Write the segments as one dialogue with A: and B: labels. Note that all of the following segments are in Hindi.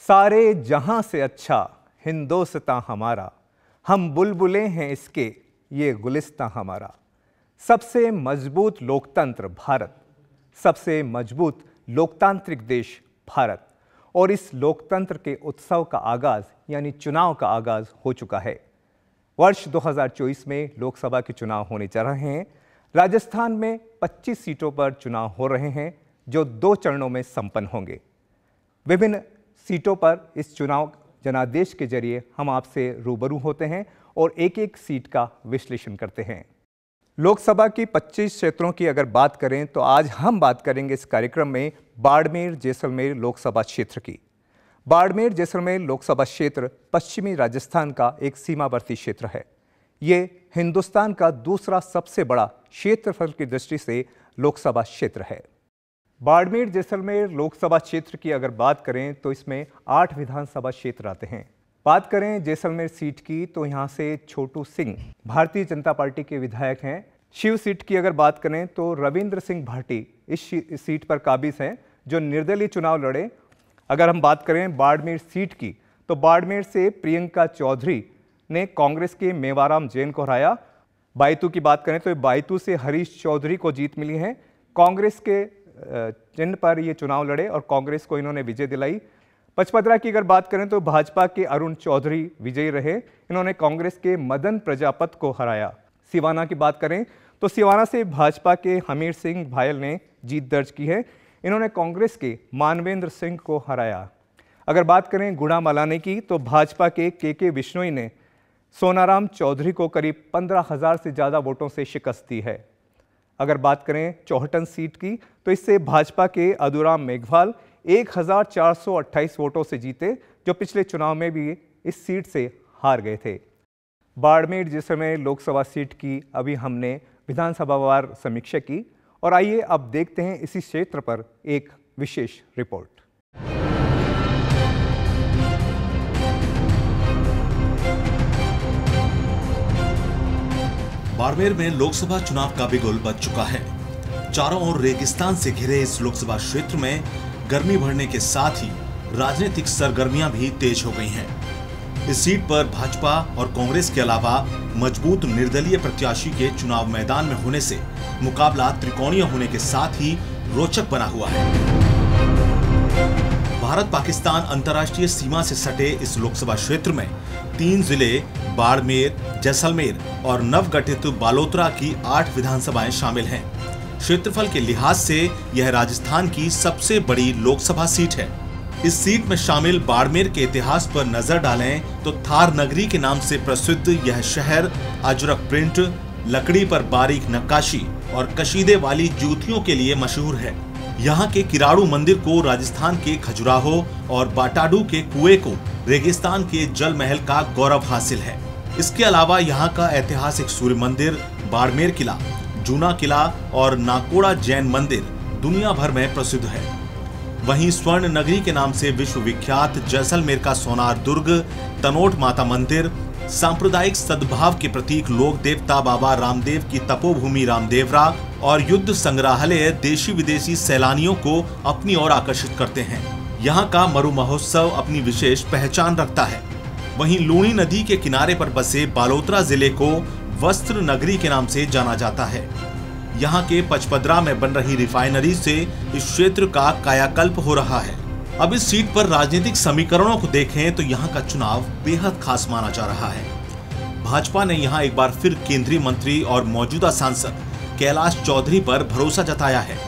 A: सारे जहां से अच्छा हिंदोस्तां हमारा, हम बुलबुलें हैं इसके ये गुलिस्तां हमारा। सबसे मजबूत लोकतंत्र भारत, सबसे मजबूत लोकतांत्रिक देश भारत, और इस लोकतंत्र के उत्सव का आगाज यानी चुनाव का आगाज हो चुका है। वर्ष 2024 में लोकसभा के चुनाव होने जा रहे हैं। राजस्थान में 25 सीटों पर चुनाव हो रहे हैं जो 2 चरणों में संपन्न होंगे। विभिन्न सीटों पर इस चुनाव जनादेश के जरिए हम आपसे रूबरू होते हैं और एक एक सीट का विश्लेषण करते हैं। लोकसभा की 25 क्षेत्रों की अगर बात करें तो आज हम बात करेंगे इस कार्यक्रम में बाड़मेर जैसलमेर लोकसभा क्षेत्र की। बाड़मेर जैसलमेर लोकसभा क्षेत्र पश्चिमी राजस्थान का एक सीमावर्ती क्षेत्र है। ये हिंदुस्तान का दूसरा सबसे बड़ा क्षेत्रफल की दृष्टि से लोकसभा क्षेत्र है। बाड़मेर जैसलमेर लोकसभा क्षेत्र की अगर बात करें तो इसमें 8 विधानसभा क्षेत्र आते हैं। बात करें जैसलमेर सीट की तो यहाँ से छोटू सिंह भारतीय जनता पार्टी के विधायक हैं। शिव सीट की अगर बात करें तो रविंद्र सिंह भाटी इस सीट पर काबिज हैं जो निर्दलीय चुनाव लड़े। अगर हम बात करें बाड़मेर सीट की तो बाड़मेर से प्रियंका चौधरी ने कांग्रेस के मेवाराम जैन को हराया। बायतू की बात करें तो बायतू से हरीश चौधरी को जीत मिली है। कांग्रेस के चिन्ह पर ये चुनाव लड़े और कांग्रेस को इन्होंने विजय दिलाई। पचपदरा की अगर बात करें तो भाजपा के अरुण चौधरी विजयी रहे। इन्होंने कांग्रेस के मदन प्रजापत को हराया। सिवाना की बात करें तो सिवाना से भाजपा के हमीर सिंह भायल ने जीत दर्ज की है। इन्होंने कांग्रेस के मानवेंद्र सिंह को हराया। अगर बात करें गुड़ा मलाने की तो भाजपा के विश्नोई ने सोनाराम चौधरी को करीब 15,000 से ज़्यादा वोटों से शिकस्त दी है। अगर बात करें चौहटन सीट की तो इससे भाजपा के अदुराम मेघवाल 1428 वोटों से जीते, जो पिछले चुनाव में भी इस सीट से हार गए थे। बाड़मेर जैसलमेर लोकसभा सीट की अभी हमने विधानसभावार समीक्षा की और आइए अब देखते हैं इसी क्षेत्र पर एक विशेष रिपोर्ट।
B: बाड़मेर में लोकसभा चुनाव का बिगुल बज चुका है। चारों ओर रेगिस्तान से घिरे इस लोकसभा क्षेत्र में गर्मी बढ़ने के साथ ही राजनीतिक सरगर्मियां भी तेज हो गई हैं। इस सीट पर भाजपा और कांग्रेस के अलावा मजबूत निर्दलीय प्रत्याशी के चुनाव मैदान में होने से मुकाबला त्रिकोणीय होने के साथ ही रोचक बना हुआ है। भारत पाकिस्तान अंतर्राष्ट्रीय सीमा से सटे इस लोकसभा क्षेत्र में 3 जिले बाड़मेर, जैसलमेर और नवगठित बालोतरा की 8 विधानसभाएं शामिल हैं। क्षेत्रफल के लिहाज से यह राजस्थान की सबसे बड़ी लोकसभा सीट है। इस सीट में शामिल बाड़मेर के इतिहास पर नजर डालें तो थार नगरी के नाम से प्रसिद्ध यह शहर अजरक प्रिंट, लकड़ी पर बारीक नक्काशी और कशीदे वाली जूतियों के लिए मशहूर है। यहाँ के किराड़ू मंदिर को राजस्थान के खजुराहो और बाटाडू के कुएं को रेगिस्तान के जल महल का गौरव हासिल है। इसके अलावा यहाँ का ऐतिहासिक सूर्य मंदिर, बाड़मेर किला, जूना किला और नाकोड़ा जैन मंदिर दुनिया भर में प्रसिद्ध है। वहीं स्वर्ण नगरी के नाम से विश्व विख्यात जैसलमेर का सोनार दुर्ग, तनोट माता मंदिर, सांप्रदायिक सद्भाव के प्रतीक लोक देवता बाबा रामदेव की तपोभूमि रामदेवरा और युद्ध संग्रहालय देशी विदेशी सैलानियों को अपनी ओर आकर्षित करते हैं। यहाँ का मरु महोत्सव अपनी विशेष पहचान रखता है। वहीं लूणी नदी के किनारे पर बसे बालोतरा जिले को वस्त्र नगरी के नाम से जाना जाता है। यहाँ के पचपदरा में बन रही रिफाइनरी से इस क्षेत्र का कायाकल्प हो रहा है। अब इस सीट पर राजनीतिक समीकरणों को देखें तो यहाँ का चुनाव बेहद खास माना जा रहा है। भाजपा ने यहाँ एक बार फिर केंद्रीय मंत्री और मौजूदा सांसद कैलाश चौधरी पर भरोसा जताया है।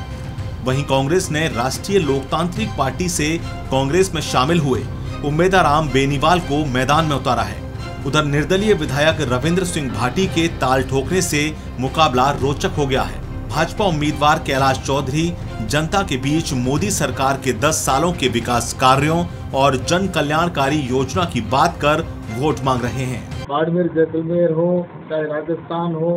B: वहीं कांग्रेस ने राष्ट्रीय लोकतांत्रिक पार्टी से कांग्रेस में शामिल हुए उम्मेदवार बेनीवाल को मैदान में उतारा है। उधर निर्दलीय विधायक रविंद्र सिंह भाटी के ताल ठोकने से मुकाबला रोचक हो गया है। भाजपा उम्मीदवार कैलाश चौधरी जनता के बीच मोदी सरकार के 10 सालों के विकास कार्यों और जन कल्याणकारी योजना की बात कर वोट मांग रहे हैं।
C: बाड़मेर जैसलमेर हो चाहे राजस्थान हो,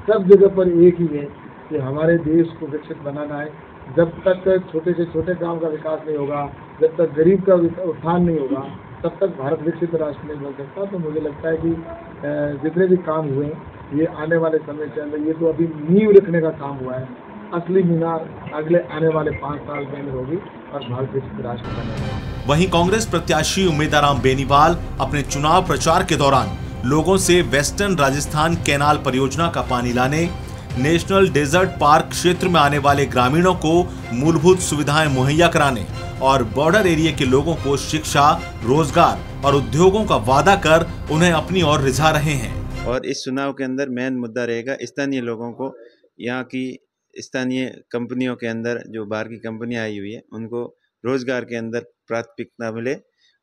C: सब जगह पर एक ही है कि हमारे देश को विकसित बनाना है। जब तक छोटे से छोटे गांव का विकास नहीं होगा, जब तक गरीब का उत्थान नहीं होगा, तब तक भारत विकसित राष्ट्र नहीं बन सकता। तो मुझे लगता है कि जितने भी काम हुए ये आने वाले समय के अंदर, ये तो अभी नींव रखने का काम हुआ है। असली मीनार अगले आने वाले 5 साल के अंदर होगी और भारत विकसित राष्ट्र बनेगा।
B: वहीं कांग्रेस प्रत्याशी उम्मेदाराम बेनीवाल अपने चुनाव प्रचार के दौरान लोगों से वेस्टर्न राजस्थान कैनाल परियोजना का पानी लाने, नेशनल डेजर्ट पार्क क्षेत्र में आने वाले ग्रामीणों को मूलभूत सुविधाएं मुहैया कराने और बॉर्डर एरिया के लोगों को शिक्षा, रोजगार और उद्योगों का वादा कर उन्हें अपनी ओर रिझा रहे हैं।
D: और इस चुनाव के अंदर मेन मुद्दा रहेगा स्थानीय लोगों को, यहाँ की स्थानीय कंपनियों के अंदर जो बाहर की कंपनियां आई हुई है उनको रोजगार के अंदर प्राथमिकता मिले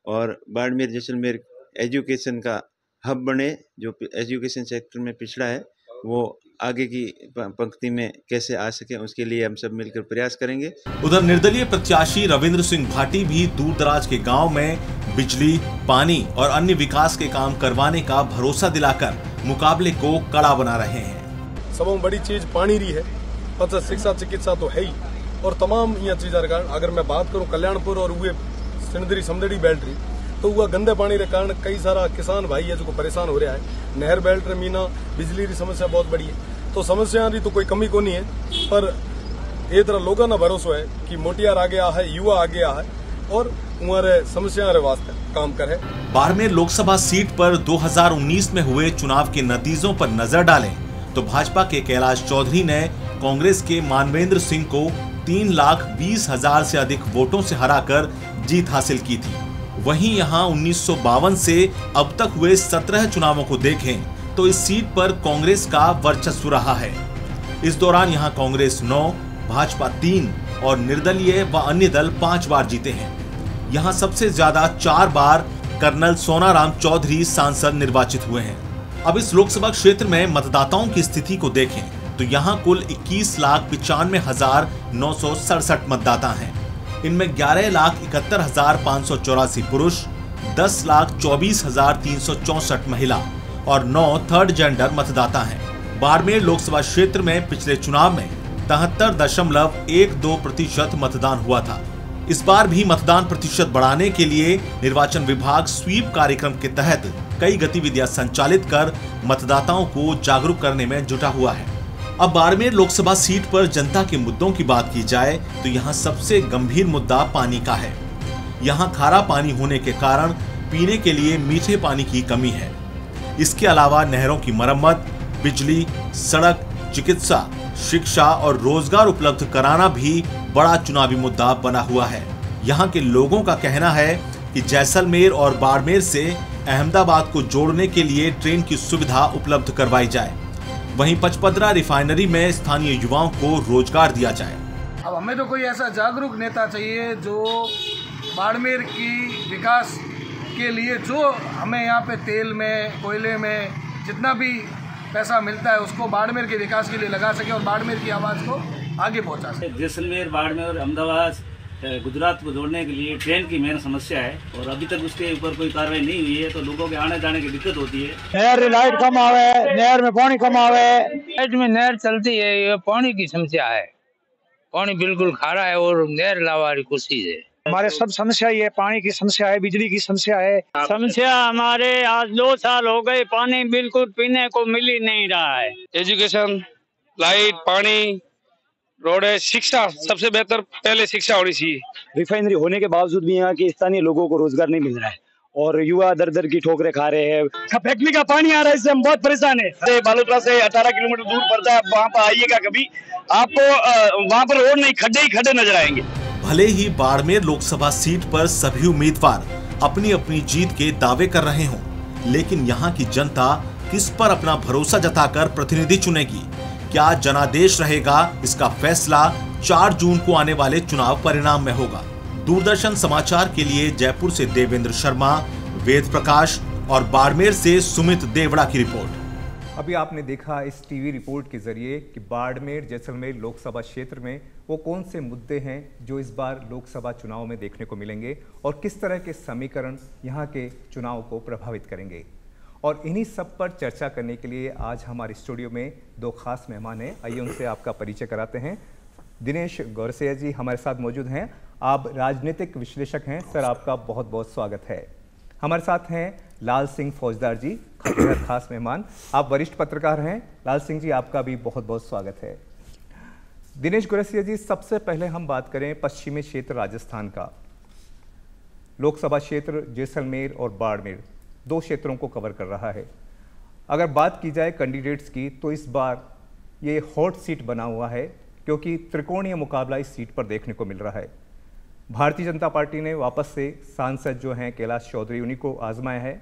D: और बाड़मेर जैसलमेर एजुकेशन का हब बने। जो एजुकेशन सेक्टर में पिछड़ा है वो आगे की पंक्ति में कैसे आ सके, उसके लिए हम सब मिलकर प्रयास करेंगे।
B: उधर निर्दलीय प्रत्याशी रविंद्र सिंह भाटी भी दूर दराज के गांव में बिजली, पानी और अन्य विकास के काम करवाने का भरोसा दिलाकर मुकाबले को कड़ा बना रहे हैं।
E: सबों बड़ी चीज पानी रही है, पता शिक्षा चिकित्सा तो है ही, और तमाम यह चीजा कारण अगर मैं बात करूं कल्याणपुर और हुए सिंदरी समदड़ी बेल्ट रही तो वह गंदे पानी के कारण कई सारा किसान भाई है जो परेशान हो रहा है। नहर बेल्ट रे मीना बिजली की समस्या बहुत बड़ी है, तो समस्या की तो कोई कमी को नहीं है, पर ये तरह लोगों ना भरोसा है कि मोटियार आगे आ है, युवा आगे आ है और उम्र समस्या रे वास्ते काम करे।
B: बाड़मेर लोकसभा सीट पर 2019 में हुए चुनाव के नतीजों पर नजर डालें तो भाजपा के कैलाश चौधरी ने कांग्रेस के मानवेंद्र सिंह को 3,20,000 से अधिक वोटों से हराकर जीत हासिल की थी। वहीं यहां 1952 से अब तक हुए 17 चुनावों को देखें तो इस सीट पर कांग्रेस का वर्चस्व रहा है। इस दौरान यहां कांग्रेस 9, भाजपा 3 और निर्दलीय व अन्य दल 5 बार जीते हैं। यहां सबसे ज्यादा 4 बार कर्नल सोनाराम चौधरी सांसद निर्वाचित हुए हैं। अब इस लोकसभा क्षेत्र में मतदाताओं की स्थिति को देखें तो यहाँ कुल 21,95,967 मतदाता हैं। इनमें 11,71,584 पुरुष, 10,24,364 महिला और 9 थर्ड जेंडर मतदाता हैं। बाड़मेर लोकसभा क्षेत्र में पिछले चुनाव में 73.12% मतदान हुआ था। इस बार भी मतदान प्रतिशत बढ़ाने के लिए निर्वाचन विभाग स्वीप कार्यक्रम के तहत कई गतिविधियां संचालित कर मतदाताओं को जागरूक करने में जुटा हुआ है। अब बाड़मेर लोकसभा सीट पर जनता के मुद्दों की बात की जाए तो यहाँ सबसे गंभीर मुद्दा पानी का है। यहाँ खारा पानी होने के कारण पीने के लिए मीठे पानी की कमी है। इसके अलावा नहरों की मरम्मत, बिजली, सड़क, चिकित्सा, शिक्षा और रोजगार उपलब्ध कराना भी बड़ा चुनावी मुद्दा बना हुआ है। यहाँ के लोगों का कहना है कि जैसलमेर और बाड़मेर से अहमदाबाद को जोड़ने के लिए ट्रेन की सुविधा उपलब्ध करवाई जाए। वहीं पचपदरा रिफाइनरी में स्थानीय युवाओं को रोजगार दिया जाए।
F: अब हमें तो कोई ऐसा जागरूक नेता चाहिए जो बाड़मेर की विकास के लिए, जो हमें यहाँ पे तेल में, कोयले में जितना भी पैसा मिलता है उसको बाड़मेर के विकास के लिए लगा सके और बाड़मेर की आवाज़ को आगे पहुँचा सके।
G: जैसलमेर, बाड़मेर और अहमदाबाद गुजरात को जोड़ने के लिए ट्रेन की मेन समस्या है और अभी तक उसके ऊपर कोई कार्रवाई नहीं हुई है, तो लोगों के आने जाने की दिक्कत होती है।
H: नहर लाइट कम आवे, नहर में पानी कम आवे, लाइट में नहर चलती है, ये पानी की समस्या है। पानी बिल्कुल खारा है और नहर लावा की कोशिश है।
I: हमारे सब समस्या ये पानी की समस्या है, बिजली की समस्या है।
J: समस्या हमारे आज 2 साल हो गए, पानी बिल्कुल पीने को मिल ही नहीं रहा है।
E: एजुकेशन, लाइट, पानी, रोड है, शिक्षा सबसे बेहतर पहले शिक्षा होनी चाहिए।
I: रिफाइनरी होने के बावजूद भी यहाँ के स्थानीय लोगों को रोजगार नहीं मिल रहा है और युवा दर दर की ठोकरें खा रहे हैं।
H: फैक्ट्री का पानी आ रहा है, इससे हम बहुत परेशान है। बालोतरा से 18 किलोमीटर दूर पड़ता है, वहाँ पर आइएगा कभी, आपको वहाँ पर रोड नहीं, खड्डे ही खड्डे नजर आएंगे।
B: भले ही बाड़मेर लोकसभा सीट पर सभी उम्मीदवार अपनी अपनी जीत के दावे कर रहे हों, लेकिन यहाँ की जनता किस पर अपना भरोसा जताकर प्रतिनिधि चुनेगी? क्या जनादेश रहेगा? इसका फैसला 4 जून को आने वाले चुनाव परिणाम में होगा। दूरदर्शन समाचार के लिए जयपुर से देवेंद्र शर्मा, वेद प्रकाश और बाड़मेर से सुमित देवड़ा की रिपोर्ट।
A: अभी आपने देखा इस टीवी रिपोर्ट के जरिए कि बाड़मेर जैसलमेर लोकसभा क्षेत्र में वो कौन से मुद्दे हैं जो इस बार लोकसभा चुनाव में देखने को मिलेंगे और किस तरह के समीकरण यहाँ के चुनाव को प्रभावित करेंगे। और इन्हीं सब पर चर्चा करने के लिए आज हमारे स्टूडियो में 2 खास मेहमान हैं। आइए उनसे आपका परिचय कराते हैं। दिनेश गौरसिया जी हमारे साथ मौजूद हैं। आप राजनीतिक विश्लेषक हैं सर, आपका बहुत बहुत स्वागत है। हमारे साथ हैं लाल सिंह फौजदार जी, खास मेहमान, आप वरिष्ठ पत्रकार हैं। लाल सिंह जी आपका भी बहुत बहुत स्वागत है। दिनेश गौरसिया जी, सबसे पहले हम बात करें पश्चिमी क्षेत्र राजस्थान का। लोकसभा क्षेत्र जैसलमेर और बाड़मेर 2 क्षेत्रों को कवर कर रहा है। अगर बात की जाए कैंडिडेट्स की तो इस बार ये हॉट सीट बना हुआ है क्योंकि त्रिकोणीय मुकाबला इस सीट पर देखने को मिल रहा है। भारतीय जनता पार्टी ने वापस से सांसद जो हैं कैलाश चौधरी उन्हीं को आजमाया है।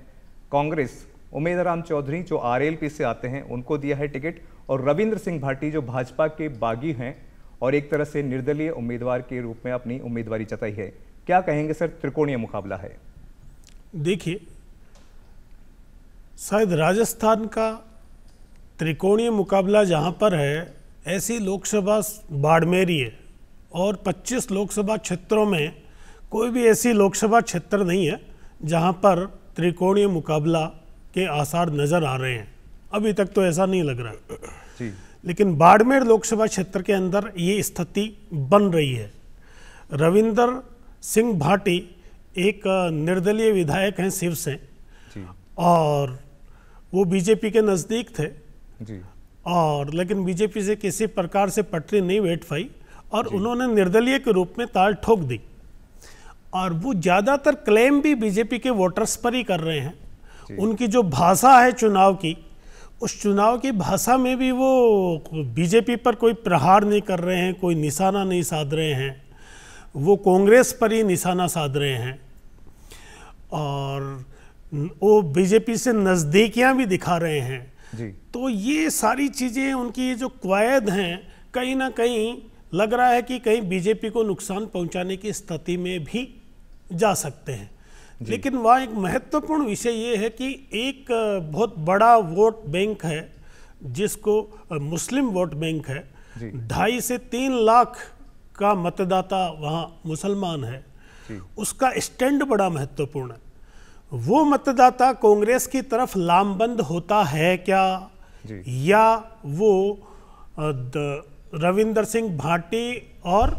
A: कांग्रेस उमेदराम चौधरी जो आरएलपी से आते हैं उनको दिया है टिकट, और रविंद्र सिंह भाटी जो भाजपा के बागी हैं और एक तरह से निर्दलीय उम्मीदवार के रूप में अपनी उम्मीदवारी जताई है। क्या कहेंगे सर, त्रिकोणीय मुकाबला है?
K: देखिए, शायद राजस्थान का त्रिकोणीय मुकाबला जहाँ पर है, ऐसी लोकसभा बाड़मेर ही है और 25 लोकसभा क्षेत्रों में कोई भी ऐसी लोकसभा क्षेत्र नहीं है जहाँ पर त्रिकोणीय मुकाबला के आसार नज़र आ रहे हैं। अभी तक तो ऐसा नहीं लग रहा है, लेकिन बाड़मेर लोकसभा क्षेत्र के अंदर ये स्थिति बन रही है। रविंदर सिंह भाटी एक निर्दलीय विधायक हैं शिव से, और वो बीजेपी के नज़दीक थे
A: जी।
K: और लेकिन बीजेपी से किसी प्रकार से पटरी नहीं बैठ पाई और उन्होंने निर्दलीय के रूप में ताल ठोक दी, और वो ज़्यादातर क्लेम भी बीजेपी के वोटर्स पर ही कर रहे हैं। उनकी जो भाषा है चुनाव की, उस चुनाव की भाषा में भी वो बीजेपी पर कोई प्रहार नहीं कर रहे हैं, कोई निशाना नहीं साध रहे हैं, वो कांग्रेस पर ही निशाना साध रहे हैं और वो बीजेपी से नज़दीकियां भी दिखा रहे हैं
A: जी।
K: तो ये सारी चीज़ें उनकी जो कवायद हैं, कहीं ना कहीं लग रहा है कि कहीं बीजेपी को नुकसान पहुंचाने की स्थिति में भी जा सकते हैं। लेकिन वहाँ एक महत्वपूर्ण विषय ये है कि एक बहुत बड़ा वोट बैंक है जिसको मुस्लिम वोट बैंक है, 2.5 से 3 लाख का मतदाता वहाँ मुसलमान है, उसका स्टैंड बड़ा महत्वपूर्ण है। वो मतदाता कांग्रेस की तरफ लामबंद होता है क्या, या वो रविंदर सिंह भाटी और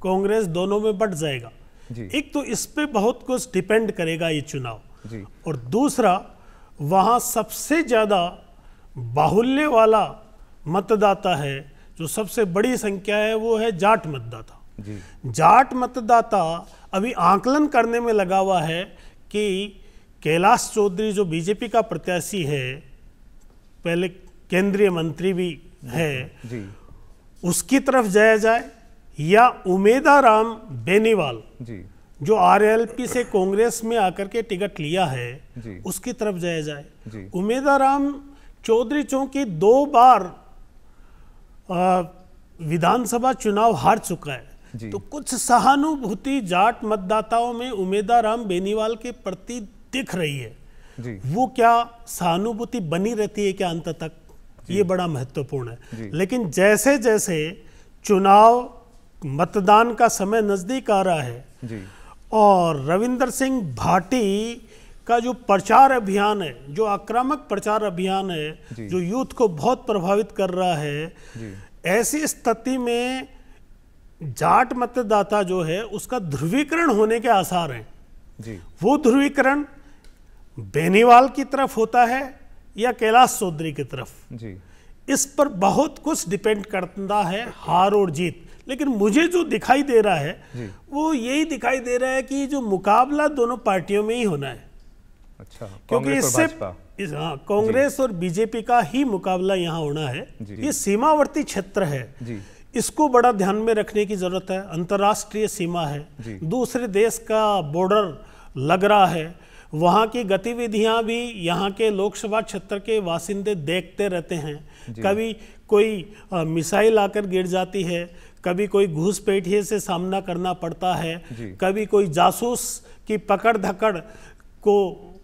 K: कांग्रेस दोनों में बट जाएगा? एक तो इस पे बहुत कुछ डिपेंड करेगा ये चुनाव, और दूसरा वहाँ सबसे ज़्यादा बाहुल्य वाला मतदाता है, जो सबसे बड़ी संख्या है वो है जाट मतदाता। जाट मतदाता अभी आकलन करने में लगा हुआ है कि कैलाश चौधरी जो बीजेपी का प्रत्याशी है, पहले केंद्रीय मंत्री भी है, उसकी तरफ जाया जाए या उमेदाराम बेनीवाल जो आरएलपी से कांग्रेस में आकर के टिकट लिया है उसकी तरफ जाया जाए। उमेदाराम चौधरी चूंकि 2 बार विधानसभा चुनाव हार चुका है, तो कुछ सहानुभूति जाट मतदाताओं में उमेदाराम बेनीवाल के प्रति दिख रही है। वो क्या सहानुभूति बनी रहती है क्या अंत तक, ये बड़ा महत्वपूर्ण है। लेकिन जैसे जैसे चुनाव मतदान का समय नजदीक आ रहा है और रविंदर सिंह भाटी का जो प्रचार अभियान है, जो आक्रामक प्रचार अभियान है, जो यूथ को बहुत प्रभावित कर रहा है, ऐसी स्थिति में जाट मतदाता जो है उसका ध्रुवीकरण होने के आसार हैं। वो ध्रुवीकरण बेनीवाल की तरफ होता है या कैलाश चौधरी की तरफ, इस पर बहुत कुछ डिपेंड करता है, हार और जीत। लेकिन मुझे जो दिखाई दे रहा है वो यही दिखाई दे रहा है कि जो मुकाबला दोनों पार्टियों में ही होना है।
A: अच्छा,
K: क्योंकि इससे कांग्रेस और बीजेपी का ही मुकाबला यहाँ होना है। ये सीमावर्ती क्षेत्र है, इसको बड़ा ध्यान में रखने की जरूरत है। अंतर्राष्ट्रीय सीमा है, दूसरे देश का बॉर्डर लग रहा है, वहाँ की गतिविधियाँ भी यहाँ के लोकसभा क्षेत्र के वासिंदे देखते रहते हैं। कभी कोई मिसाइल आकर गिर जाती है, कभी कोई घूसपैठिए से सामना करना पड़ता है, कभी कोई जासूस की पकड़ धकड़ को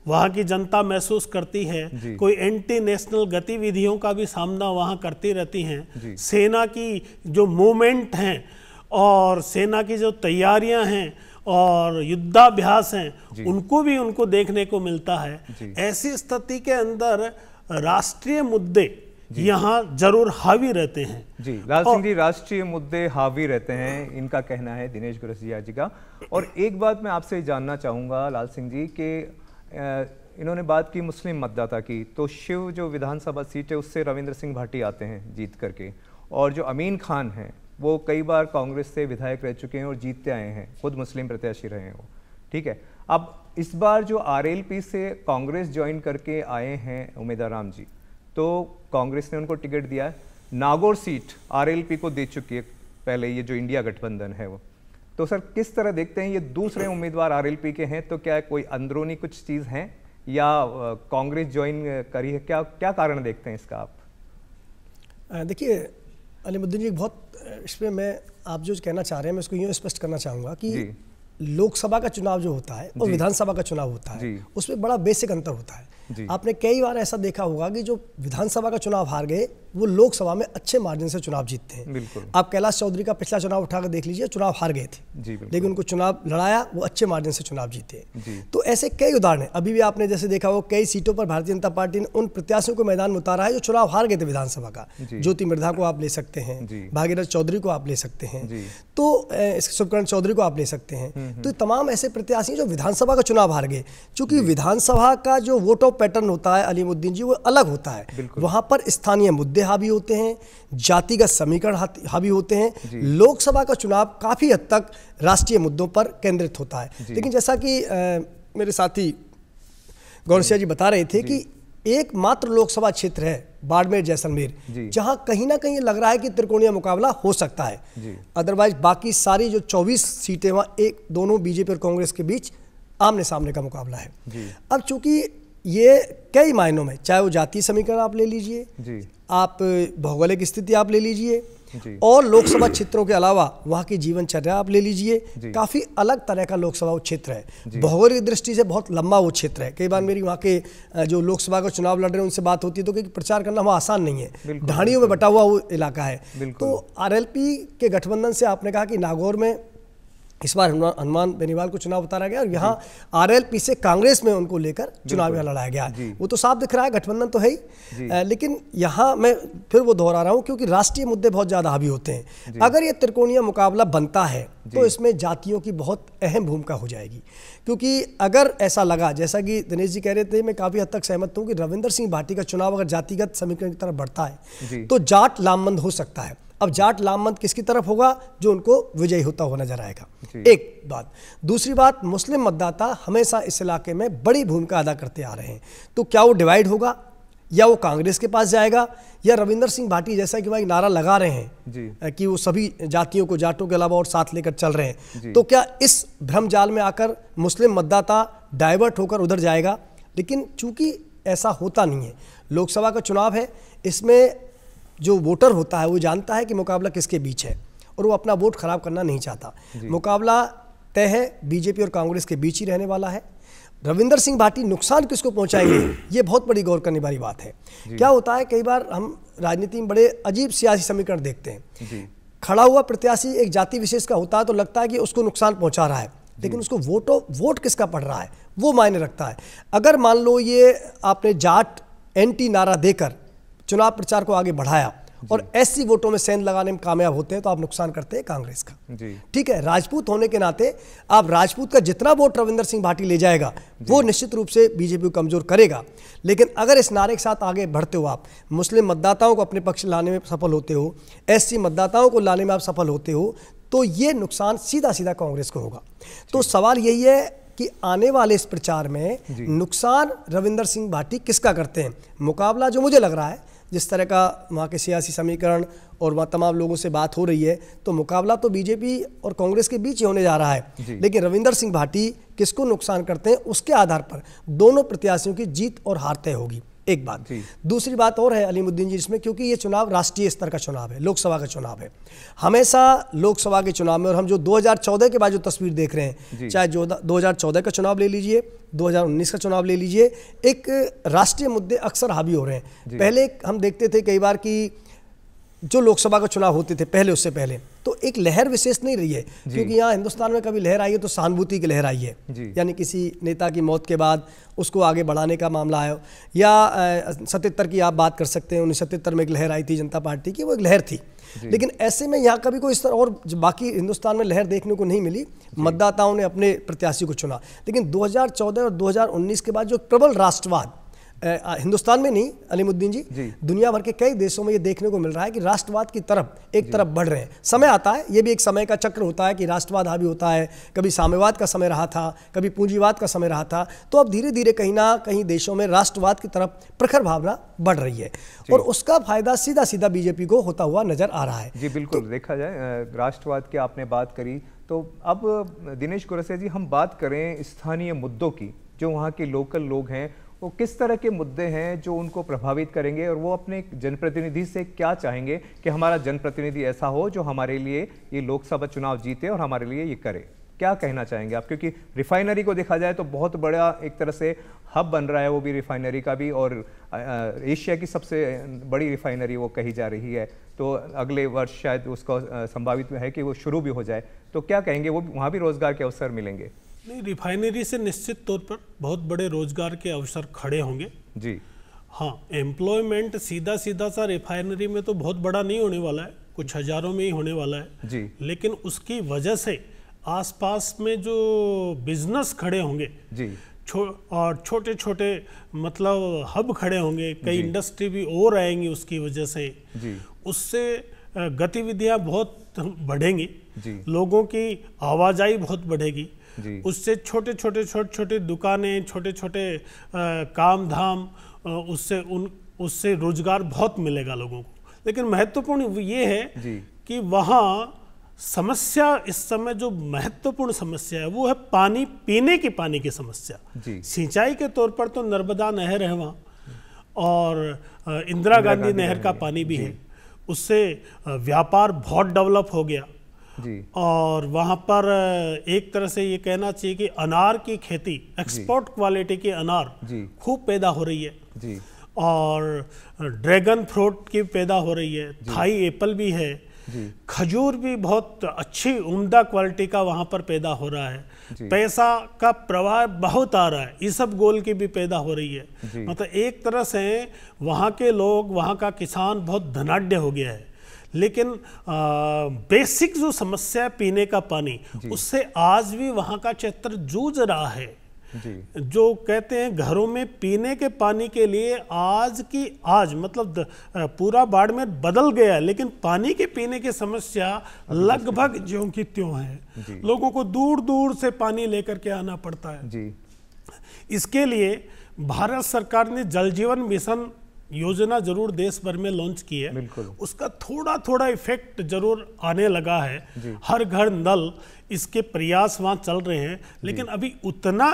K: वहाँ की जनता महसूस करती है, कोई एंटी नेशनल गतिविधियों का भी सामना वहाँ करती रहती हैं। सेना की जो मूवमेंट हैं और सेना की जो तैयारियां हैं और युद्धाभ्यास हैं, उनको देखने को मिलता है। ऐसी स्थिति के अंदर राष्ट्रीय मुद्दे यहाँ जरूर हावी रहते हैं।
A: लाल सिंह जी, राष्ट्रीय मुद्दे हावी रहते हैं, इनका कहना है दिनेश गुरसिया जी का। और एक बात मैं आपसे जानना चाहूँगा लाल सिंह जी कि इन्होंने बात की मुस्लिम मतदाता की, तो शिव जो विधानसभा सीट है उससे रविंद्र सिंह भाटी आते हैं जीत करके, और जो अमीन खान हैं वो कई बार कांग्रेस से विधायक रह चुके हैं और जीतते आए हैं, खुद मुस्लिम प्रत्याशी रहे हैं वो, ठीक है। अब इस बार जो आरएलपी से कांग्रेस ज्वाइन करके आए हैं उमेदवार राम जी, तो कांग्रेस ने उनको टिकट दिया है, नागौर सीट आरएलपी को दे चुकी है पहले, ये जो इंडिया गठबंधन है वो। तो सर किस तरह देखते हैं, ये दूसरे उम्मीदवार आरएलपी के हैं, तो क्या कोई अंदरूनी कुछ चीज़ है या कांग्रेस ज्वाइन करी है, क्या क्या कारण देखते हैं इसका आप?
L: देखिए अलीमुद्दीन जी, बहुत इसमें मैं आप जो कहना चाह रहे हैं मैं उसको यूँ स्पष्ट करना चाहूँगा कि लोकसभा का चुनाव जो होता है और विधानसभा का चुनाव होता है उसमें बड़ा बेसिक अंतर होता है। आपने कई बार ऐसा देखा होगा कि जो विधानसभा का चुनाव हार गए वो लोकसभा में अच्छे मार्जिन से चुनाव जीतते हैं। आप कैलाश चौधरी का पिछला चुनाव उठाकर देख लीजिए, चुनाव हार गए थे लेकिन उनको चुनाव लड़ाया, वो अच्छे मार्जिन से चुनाव जीते। तो ऐसे कई उदाहरण हैं। अभी भी आपने जैसे देखा हो कई सीटों पर भारतीय जनता पार्टी ने उन प्रत्याशियों को मैदान में उतारा है जो चुनाव हार गए थे विधानसभा का। ज्योति मिर्धा को आप ले सकते हैं, भागीरथ चौधरी को आप ले सकते हैं, तो शुभकर्ण चौधरी को आप ले सकते हैं। तो तमाम ऐसे प्रत्याशी जो विधानसभा का चुनाव हार गए, चूंकि विधानसभा का जो वोट ऑफ पैटर्न होता है अलीमुद्दीन जी वो अलग होता है। वहां पर स्थानीय मुद्दे हावी होते हैं, जातिगत समीकरण हावी होते हैं। लोकसभा का चुनाव काफी हद तक राष्ट्रीय मुद्दों पर केंद्रित होता है। लेकिन जैसा कि मेरे साथी गौरसिया जी बता रहे थे कि एकमात्र लोकसभा क्षेत्र है बाड़मेर जैसलमेर जहां कहीं ना कहीं लग रहा है कि त्रिकोणीय मुकाबला हो सकता है। अदरवाइज बाकी सारी जो 24 सीटें वहां दोनों बीजेपी और कांग्रेस के बीच आमने सामने का मुकाबला है। अब चूंकि ये कई मायनों में, चाहे वो जातीय समीकरण आप ले लीजिए, आप भौगोलिक स्थिति आप ले लीजिए, और लोकसभा क्षेत्रों के अलावा वहाँ की जीवनचर्या आप ले लीजिए, काफ़ी अलग तरह का लोकसभा क्षेत्र है। भौगोलिक दृष्टि से बहुत लंबा वो क्षेत्र है। कई बार मेरी वहाँ के जो लोकसभा का चुनाव लड़ रहे हैं उनसे बात होती है तो क्योंकि प्रचार करना वहाँ आसान नहीं है, ढाणियों में बटा हुआ वो इलाका है। तो आरएलपी के गठबंधन से आपने कहा कि नागौर में इस बार हनुमान बेनीवाल को चुनाव उतारा गया और यहाँ आरएलपी से कांग्रेस में उनको लेकर चुनाव लड़ाया गया। वो तो साफ दिख रहा है गठबंधन तो है ही, लेकिन यहाँ मैं फिर वो दोहरा रहा हूँ क्योंकि राष्ट्रीय मुद्दे बहुत ज़्यादा हावी होते हैं। अगर ये त्रिकोणीय मुकाबला बनता है तो इसमें जातियों की बहुत अहम भूमिका हो जाएगी, क्योंकि अगर ऐसा लगा, जैसा कि दिनेश जी कह रहे थे, मैं काफ़ी हद तक सहमत हूँ कि रविंदर सिंह भाटी का चुनाव अगर जातिगत समीकरण की तरफ बढ़ता है तो जाट लामबंद हो सकता है। अब जाट लामबंद किसकी तरफ होगा? जो उनको विजयी होता हुआ नजर आएगा। एक बात। दूसरी बात, मुस्लिम मतदाता हमेशा इस इलाके में बड़ी भूमिका अदा करते आ रहे हैं, तो क्या वो डिवाइड होगा या वो कांग्रेस के पास जाएगा, या रविंदर सिंह भाटी जैसा कि भाई नारा लगा रहे हैं कि वो सभी जातियों को, जाटों के अलावा और साथ लेकर चल रहे हैं, तो क्या इस भ्रम जाल में आकर मुस्लिम मतदाता डाइवर्ट होकर उधर जाएगा? लेकिन चूंकि ऐसा होता नहीं है, लोकसभा का चुनाव है, इसमें जो वोटर होता है वो जानता है कि मुकाबला किसके बीच है और वो अपना वोट खराब करना नहीं चाहता। मुकाबला तय है, बीजेपी और कांग्रेस के बीच ही रहने वाला है। रविंदर सिंह भाटी नुकसान किसको पहुंचाएंगे, ये बहुत बड़ी गौर करने वाली बात है। क्या होता है, कई बार हम राजनीति में बड़े अजीब सियासी समीकरण देखते हैं। खड़ा हुआ प्रत्याशी एक जाति विशेष का होता है तो लगता है कि उसको नुकसान पहुंचा रहा है, लेकिन उसको वोट किसका पड़ रहा है वो मायने रखता है। अगर मान लो ये आपने जाट एंटी नारा देकर चुनाव प्रचार को आगे बढ़ाया और एससी वोटों में सेंध लगाने में कामयाब होते हैं तो आप नुकसान करते हैं कांग्रेस का। ठीक है, राजपूत होने के नाते आप राजपूत का जितना वोट रविंदर सिंह भाटी ले जाएगा वो निश्चित रूप से बीजेपी को कमजोर करेगा। लेकिन अगर इस नारे के साथ आगे बढ़ते हो, आप मुस्लिम मतदाताओं को अपने पक्ष लाने में सफल होते हो, एससी मतदाताओं को लाने में आप सफल होते हो, तो ये नुकसान सीधा सीधा कांग्रेस को होगा। तो सवाल यही है कि आने वाले इस प्रचार में नुकसान रविंदर सिंह भाटी किसका करते हैं। मुकाबला जो मुझे लग रहा है, जिस तरह का वहाँ के सियासी समीकरण और वहाँ तमाम लोगों से बात हो रही है, तो मुकाबला तो बीजेपी और कांग्रेस के बीच ही होने जा रहा है। लेकिन रविंदर सिंह भाटी किसको नुकसान करते हैं उसके आधार पर दोनों प्रत्याशियों की जीत और हार तय होगी। एक बात। दूसरी बात और है अलीमुद्दीन जी इसमें, क्योंकि ये चुनाव राष्ट्रीय स्तर का चुनाव है, लोकसभा का चुनाव है। हमेशा लोकसभा के चुनाव में, और हम जो 2014 के बाद जो तस्वीर देख रहे हैं, चाहे 2014 का चुनाव ले लीजिए, 2019 का चुनाव ले लीजिए, एक राष्ट्रीय मुद्दे अक्सर हावी हो रहे हैं। पहले हम देखते थे कई बार कि जो लोकसभा का चुनाव होते थे पहले, उससे पहले तो एक लहर विशेष नहीं रही है, क्योंकि यहाँ हिंदुस्तान में कभी लहर आई है तो सहानुभूति की लहर आई है, यानी किसी नेता की मौत के बाद उसको आगे बढ़ाने का मामला आया। या 77 की आप बात कर सकते हैं, 1977 में एक लहर आई थी जनता पार्टी की, वो एक लहर थी। लेकिन ऐसे में यहाँ कभी कोई इस तरह और बाकी हिंदुस्तान में लहर देखने को नहीं मिली। मतदाताओं ने अपने प्रत्याशी को चुना। लेकिन 2014 और 2019 के बाद जो प्रबल राष्ट्रवाद हिंदुस्तान में नहीं अलीमुद्दीन जी, दुनिया भर के कई देशों में ये देखने को मिल रहा है कि राष्ट्रवाद की तरफ एक तरफ बढ़ रहे हैं। समय आता है, ये भी एक समय का चक्र होता है कि राष्ट्रवाद हावी होता है, कभी साम्यवाद का समय रहा था, कभी पूंजीवाद का समय रहा था, तो अब धीरे धीरे कहीं ना कहीं देशों में राष्ट्रवाद की तरफ प्रखर भावना बढ़ रही है और उसका फायदा सीधा सीधा बीजेपी को होता हुआ नजर आ रहा है।
A: जी बिल्कुल, देखा जाए राष्ट्रवाद की आपने बात करी, तो अब दिनेश गोरसिया जी हम बात करें स्थानीय मुद्दों की, जो वहाँ के लोकल लोग हैं वो किस तरह के मुद्दे हैं जो उनको प्रभावित करेंगे और वो अपने जनप्रतिनिधि से क्या चाहेंगे कि हमारा जनप्रतिनिधि ऐसा हो जो हमारे लिए ये लोकसभा चुनाव जीते और हमारे लिए ये करे, क्या कहना चाहेंगे आप? क्योंकि रिफाइनरी को देखा जाए तो बहुत बड़ा एक तरह से हब बन रहा है वो भी रिफाइनरी का भी, और एशिया की सबसे बड़ी रिफाइनरी वो कही जा रही है, तो अगले वर्ष शायद उसका संभावित है कि वो शुरू भी हो जाए, तो क्या कहेंगे, वो वहाँ भी रोजगार के अवसर मिलेंगे?
K: नहीं, रिफाइनरी से निश्चित तौर पर बहुत बड़े रोजगार के अवसर खड़े होंगे
A: जी।
K: हाँ, एम्प्लॉयमेंट सीधा सा रिफाइनरी में तो बहुत बड़ा नहीं होने वाला है, कुछ हजारों में ही होने वाला है
A: जी,
K: लेकिन उसकी वजह से आसपास में जो बिजनेस खड़े होंगे
A: जी,
K: और छोटे छोटे मतलब हब खड़े होंगे, कई इंडस्ट्री भी और आएंगी उसकी वजह से
A: जी,
K: उससे गतिविधियां बहुत बढ़ेंगी
A: जी,
K: लोगों की आवाजाही बहुत बढ़ेगी
A: जी,
K: उससे छोटे छोटे दुकानें, छोटे छोटे काम धाम, उससे रोजगार बहुत मिलेगा लोगों को। लेकिन महत्वपूर्ण ये है कि वहाँ समस्या इस समय जो महत्वपूर्ण समस्या है वो है पानी, पीने की पानी की समस्या। सिंचाई के तौर पर तो नर्मदा नहर है वहाँ और इंदिरा गांधी नहर का पानी भी है, उससे व्यापार बहुत डेवलप हो गया
A: जी।
K: और वहाँ पर एक तरह से ये कहना चाहिए कि अनार की खेती, एक्सपोर्ट क्वालिटी के अनार खूब पैदा हो रही है
A: जी,
K: और ड्रैगन फ्रूट की पैदा हो रही है, थाई एप्पल भी है, खजूर भी बहुत अच्छी उम्दा क्वालिटी का वहाँ पर पैदा हो रहा है, पैसा का प्रवाह बहुत आ रहा है, इसबगोल की भी पैदा हो रही है। मतलब एक तरह से वहाँ के लोग, वहाँ का किसान बहुत धनाढ्य हो गया है। लेकिन बेसिक जो समस्या है पीने का पानी, उससे आज भी वहाँ का क्षेत्र जूझ रहा है जी। जो कहते हैं घरों में पीने के पानी के लिए आज मतलब पूरा बाड़मेर बदल गया, लेकिन पानी के पीने की समस्या लगभग ज्यों की त्यों है। लोगों को दूर दूर से पानी लेकर के आना पड़ता है
A: जी।
K: इसके लिए भारत सरकार ने जल जीवन मिशन योजना जरूर देश भर में लॉन्च की है, उसका थोड़ा थोड़ा इफेक्ट जरूर आने लगा है। हर घर नल, इसके प्रयास वहाँ चल रहे हैं, लेकिन अभी उतना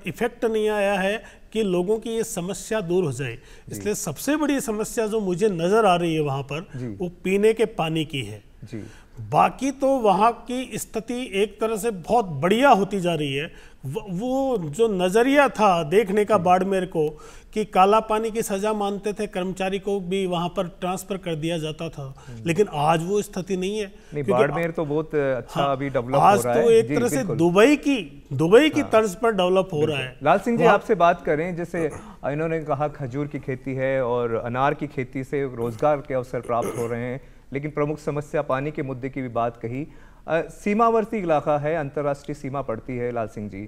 K: इफेक्ट नहीं आया है कि लोगों की ये समस्या दूर हो जाए। इसलिए सबसे बड़ी समस्या जो मुझे नजर आ रही है वहाँ पर वो पीने के पानी की है जी। बाकी तो वहाँ की स्थिति एक तरह से बहुत बढ़िया होती जा रही है। वो जो नजरिया था देखने का बाड़मेर को कि काला पानी की सजा मानते थे, कर्मचारी को भी वहां पर ट्रांसफर कर दिया जाता था, लेकिन आज वो स्थिति नहीं है।
A: नहीं, बाड़मेर तो बहुत अच्छा अभी डेवलप हो रहा है।
K: आज तो एक तरह से दुबई की तर्ज पर डेवलप हो रहा है।
A: लाल सिंह जी आपसे बात करें, जैसे इन्होंने कहा खजूर की खेती है और अनार की खेती से रोजगार के अवसर प्राप्त हो रहे हैं, लेकिन प्रमुख समस्या पानी के मुद्दे की भी बात कही। सीमावर्ती इलाका है, अंतर्राष्ट्रीय सीमा पड़ती है। लाल सिंह जी,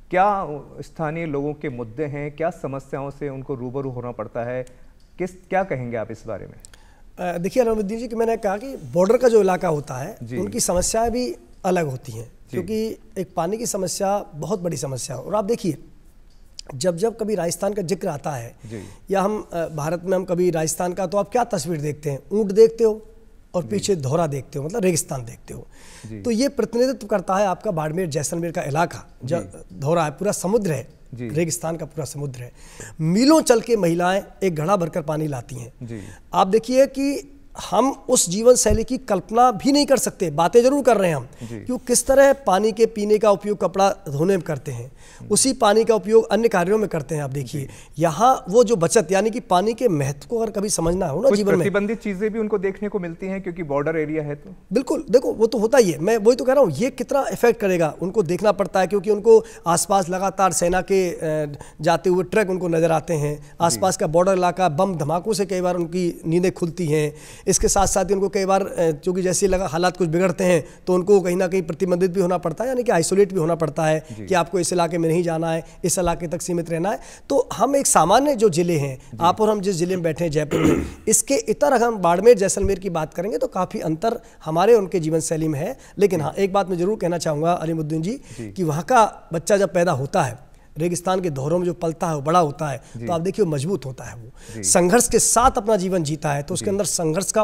A: क्या स्थानीय लोगों के मुद्दे हैं, क्या समस्याओं से उनको रूबरू होना पड़ता है, क्या कहेंगे आप इस बारे में?
L: देखिए अलीमुद्दीन जी, कि मैंने कहा कि बॉर्डर का जो इलाका होता है उनकी समस्याएं भी अलग होती हैं, क्योंकि एक पानी की समस्या बहुत बड़ी समस्या है। और आप देखिए, जब कभी राजस्थान का जिक्र आता है या हम भारत में हम कभी राजस्थान का, तो आप क्या तस्वीर देखते हैं? ऊंट देखते हो और पीछे धोरा देखते हो, मतलब रेगिस्तान देखते हो। तो ये प्रतिनिधित्व करता है आपका बाड़मेर जैसलमेर का इलाका। जब धोरा है, पूरा समुद्र है, रेगिस्तान का पूरा समुद्र है, मीलों चल के महिलाएं एक घड़ा भरकर पानी लाती हैं। आप देखिए कि हम उस जीवन शैली की कल्पना भी नहीं कर सकते, बातें जरूर कर रहे हैं हम, कि किस तरह पानी के पीने का उपयोग कपड़ा धोने में करते हैं, उसी पानी का उपयोग अन्य कार्यों में करते हैं। आप देखिए यहाँ वो जो बचत, यानी कि पानी के महत्व को अगर कभी समझना हो ना जीवन में,
A: प्रतिबंधित चीजें भी उनको देखने को मिलती हैं क्योंकि बॉर्डर एरिया है। तो बिल्कुल
L: देखो, वो तो होता ही है। मैं वही तो कह रहा हूँ, ये कितना इफेक्ट करेगा उनको देखना पड़ता है, क्योंकि उनको आसपास लगातार सेना के जाते हुए ट्रक उनको नजर आते हैं। आसपास का बॉर्डर इलाका बम धमाकों से कई बार उनकी नींदें खुलती हैं। इसके साथ साथ ही उनको कई बार चूँकि जैसे लगा हालात कुछ बिगड़ते हैं तो उनको कहीं ना कहीं प्रतिबंधित भी होना पड़ता है, यानी कि आइसोलेट भी होना पड़ता है कि आपको इस इलाके में नहीं जाना है, इस इलाके तक सीमित रहना है। तो हम एक सामान्य जो ज़िले हैं, आप और हम जिस ज़िले में बैठे हैं जयपुर में, इसके इतर अगर हम बाड़मेर जैसलमेर की बात करेंगे तो काफ़ी अंतर हमारे उनके जीवन शैली में है। लेकिन हाँ, एक बात मैं ज़रूर कहना चाहूँगा अलीमुद्दीन जी कि वहाँ का बच्चा जब पैदा होता है, रेगिस्तान के दौरों में जो पलता है, वो बड़ा होता है, तो आप देखिए वो मजबूत होता है, वो संघर्ष के साथ अपना जीवन जीता है, तो उसके अंदर संघर्ष का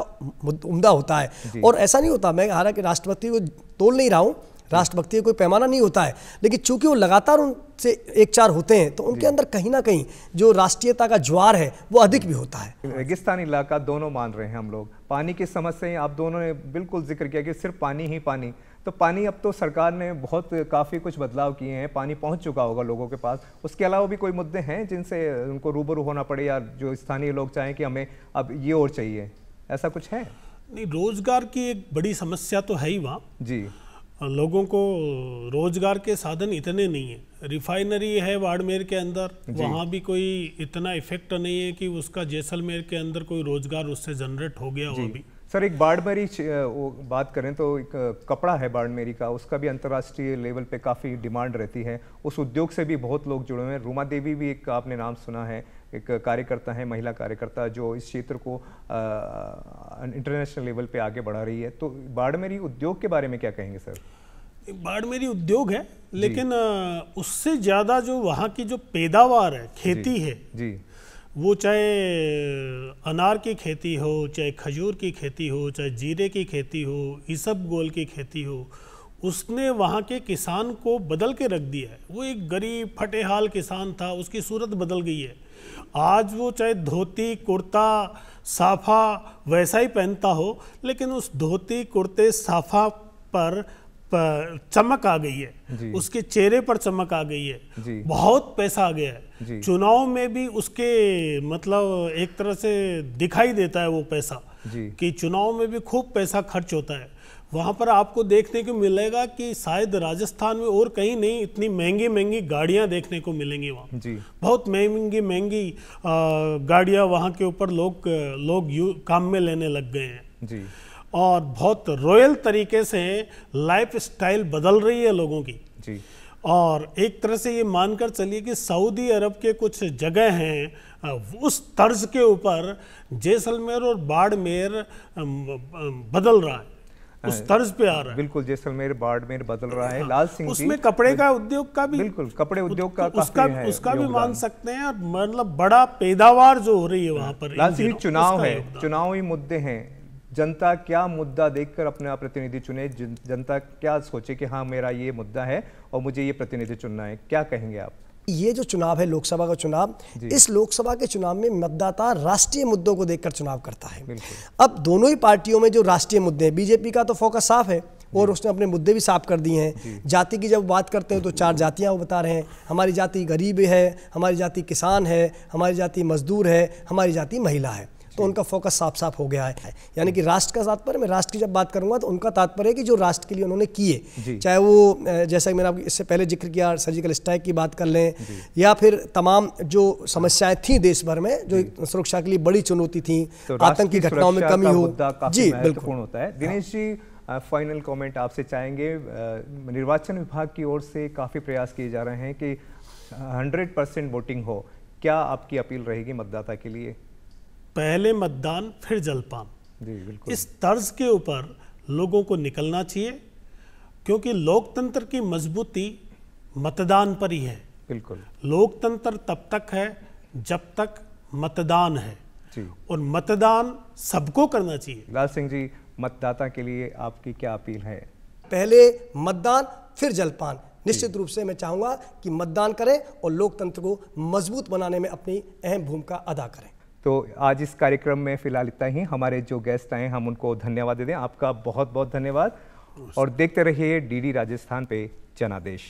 L: उम्दा होता है। और ऐसा नहीं होता, मैं हालांकि राष्ट्रभक्ति को तोल नहीं रहा हूँ, राष्ट्रभक्ति का कोई पैमाना नहीं होता है, लेकिन चूंकि वो लगातार उनसे एक चार होते हैं तो उनके अंदर कहीं ना कहीं जो राष्ट्रीयता का ज्वार है वो अधिक भी होता है।
A: रेगिस्तानी इलाका दोनों मान रहे हैं हम लोग, पानी की समस्या आप दोनों ने बिल्कुल जिक्र किया कि सिर्फ पानी ही पानी, तो पानी अब तो सरकार ने बहुत काफ़ी कुछ बदलाव किए हैं, पानी पहुंच चुका होगा लोगों के पास। उसके अलावा भी कोई मुद्दे हैं जिनसे उनको रूबरू होना पड़े या जो स्थानीय लोग चाहें कि हमें अब ये और चाहिए, ऐसा कुछ है?
K: नहीं, रोजगार की एक बड़ी समस्या तो है ही वहाँ
A: जी।
K: लोगों को रोजगार के साधन इतने नहीं है। रिफाइनरी है बाड़मेर के अंदर, वहाँ भी कोई इतना इफेक्ट नहीं है कि उसका जैसलमेर के अंदर कोई रोजगार उससे जनरेट हो गया हो। भी
A: सर एक बाड़मेरी बात करें तो एक कपड़ा है बाड़मेरी का, उसका भी अंतर्राष्ट्रीय लेवल पे काफ़ी डिमांड रहती है, उस उद्योग से भी बहुत लोग जुड़े हुए हैं। रूमा देवी भी एक आपने नाम सुना है, एक कार्यकर्ता है, महिला कार्यकर्ता जो इस क्षेत्र को इंटरनेशनल लेवल पे आगे बढ़ा रही है। तो बाड़मेरी उद्योग के बारे में क्या कहेंगे सर?
K: बाड़मेरी उद्योग है, लेकिन उससे ज़्यादा जो वहाँ की जो पैदावार है, खेती है जी, वो चाहे अनार की खेती हो, चाहे खजूर की खेती हो, चाहे जीरे की खेती हो, इसबगोल की खेती हो, उसने वहाँ के किसान को बदल के रख दिया है। वो एक गरीब फटेहाल किसान था, उसकी सूरत बदल गई है। आज वो चाहे धोती कुर्ता साफा वैसा ही पहनता हो, लेकिन उस धोती कुर्ते साफा पर चमक आ गई है, उसके चेहरे पर चमक आ गई है, बहुत पैसा आ गया है। चुनाव में भी उसके मतलब एक तरह से दिखाई देता है वो पैसा कि चुनाव में भी खूब पैसा खर्च होता है। वहाँ पर आपको देखने को मिलेगा कि शायद राजस्थान में और कहीं नहीं इतनी महंगी महंगी गाड़ियाँ देखने को मिलेंगी वहाँ। बहुत महंगी महंगी गाड़ियाँ वहाँ के ऊपर लोग काम में लेने लग गए हैं और बहुत रॉयल तरीके से लाइफ स्टाइल बदल रही है लोगों की जी। और एक तरह से ये मानकर चलिए कि सऊदी अरब के कुछ जगह हैं उस तर्ज के ऊपर जैसलमेर और बाड़मेर बदल रहा है, उस तर्ज पे आ रहा है।
A: बिल्कुल, जैसलमेर बाड़मेर बदल रहा है। लाल सिंह
K: उसमें कपड़े का उद्योग का भी,
A: बिल्कुल कपड़े उद्योग का
K: उसका भी मान सकते हैं, और मतलब बड़ा पैदावार जो हो रही है वहाँ पर।
A: लाल सिंह चुनाव है, चुनावी मुद्दे हैं, जनता क्या मुद्दा देखकर अपना प्रतिनिधि चुने, जनता क्या सोचे कि हाँ मेरा ये मुद्दा है और मुझे ये प्रतिनिधि चुनना है, क्या कहेंगे आप?
L: ये जो चुनाव है लोकसभा का चुनाव, इस लोकसभा के चुनाव में मतदाता राष्ट्रीय मुद्दों को देखकर चुनाव करता है। अब दोनों ही पार्टियों में जो राष्ट्रीय मुद्दे हैं, बीजेपी का तो फोकस साफ है और उसने अपने मुद्दे भी साफ कर दिए हैं। जाति की जब बात करते हैं तो 4 जातियां वो बता रहे हैं, हमारी जाति गरीब है, हमारी जाति किसान है, हमारी जाति मजदूर है, हमारी जाति महिला है। तो उनका फोकस साफ साफ हो गया है। यानी कि राष्ट्र का तात्पर्य, मैं राष्ट्र की जब बात करूंगा तो उनका तात्पर्य है कि जो राष्ट्र के लिए उन्होंने किए, चाहे वो जैसा कि मैंने इससे पहले जिक्र किया सर्जिकल स्ट्राइक की बात कर लें, या फिर तमाम जो समस्याएं थी देश भर में जो सुरक्षा के लिए बड़ी चुनौती थी, तो आतंकी घटनाओं में कमी हो,
A: जी बिल्कुल होता है। दिनेश जी, फाइनल कमेंट आपसे चाहेंगे। निर्वाचन विभाग की ओर से काफ़ी प्रयास किए जा रहे हैं कि 100% वोटिंग हो, क्या आपकी अपील रहेगी मतदाता के लिए?
K: पहले मतदान फिर जलपान,
A: जी बिल्कुल।
K: इस तर्ज के ऊपर लोगों को निकलना चाहिए, क्योंकि लोकतंत्र की मजबूती मतदान पर ही है।
A: बिल्कुल,
K: लोकतंत्र तब तक है जब तक मतदान है जी। और मतदान सबको करना चाहिए।
A: लाल सिंह जी, मतदाता के लिए आपकी क्या अपील है?
L: पहले मतदान फिर जलपान। निश्चित रूप से मैं चाहूँगा कि मतदान करें और लोकतंत्र को मजबूत बनाने में अपनी अहम भूमिका अदा करें।
A: तो आज इस कार्यक्रम में फिलहाल इतना ही। हमारे जो गेस्ट आए हम उनको धन्यवाद दें, आपका बहुत बहुत धन्यवाद, और देखते रहिए डीडी राजस्थान पे जनादेश।